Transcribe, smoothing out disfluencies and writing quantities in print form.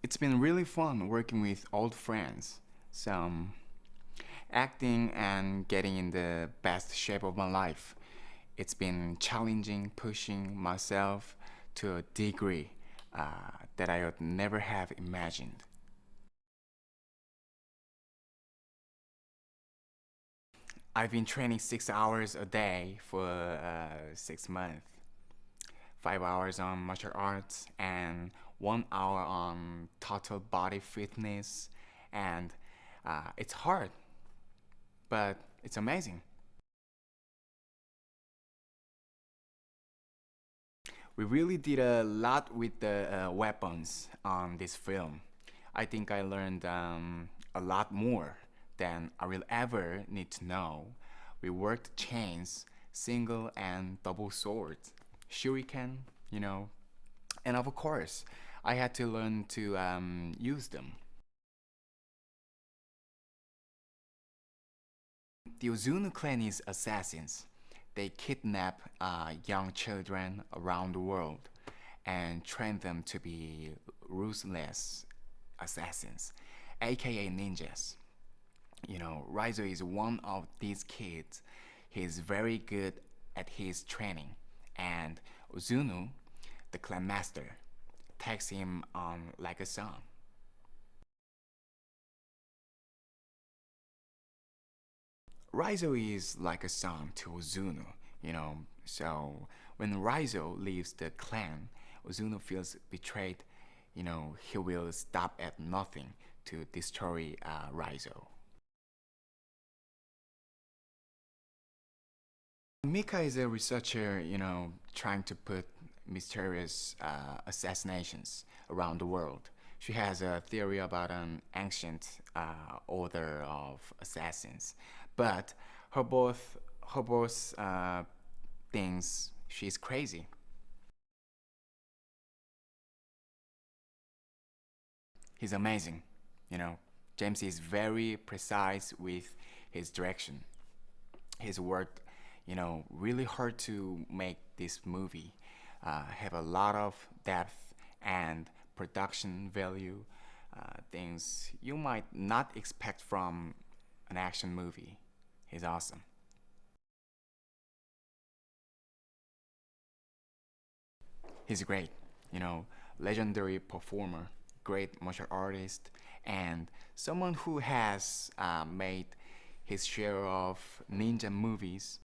It's been really fun working with old friends. Some acting and getting in the best shape of my life. It's been challenging, pushing myself to a degree that I would never have imagined. I've been training 6 hours a day for 6 months. 5 hours on martial arts and 1 hour on total body fitness. And it's hard, but it's amazing. We really did a lot with the weapons on this film. I think I learned a lot more than I will ever need to know. We worked chains, single and double swords, shuriken, you know, and of course, I had to learn to use them. The Ozunu clan is assassins. They kidnap young children around the world and train them to be ruthless assassins, aka ninjas. You know, Raizo is one of these kids. He's very good at his training, and Ozunu, the clan master, takes him on like a son. Raizo is like a son to Ozunu, you know. So when Raizo leaves the clan, Ozunu feels betrayed. You know, he will stop at nothing to destroy Raizo. Mika is a researcher, you know, trying to put mysterious assassinations around the world. She has a theory about an ancient order of assassins, but her boss thinks she's crazy. He's amazing, you know. James is very precise with his direction. His worked, you know, really hard to make this movie have a lot of depth and production value, things you might not expect from an action movie. He's awesome. He's great, you know, legendary performer, great martial artist, and someone who has made his share of ninja movies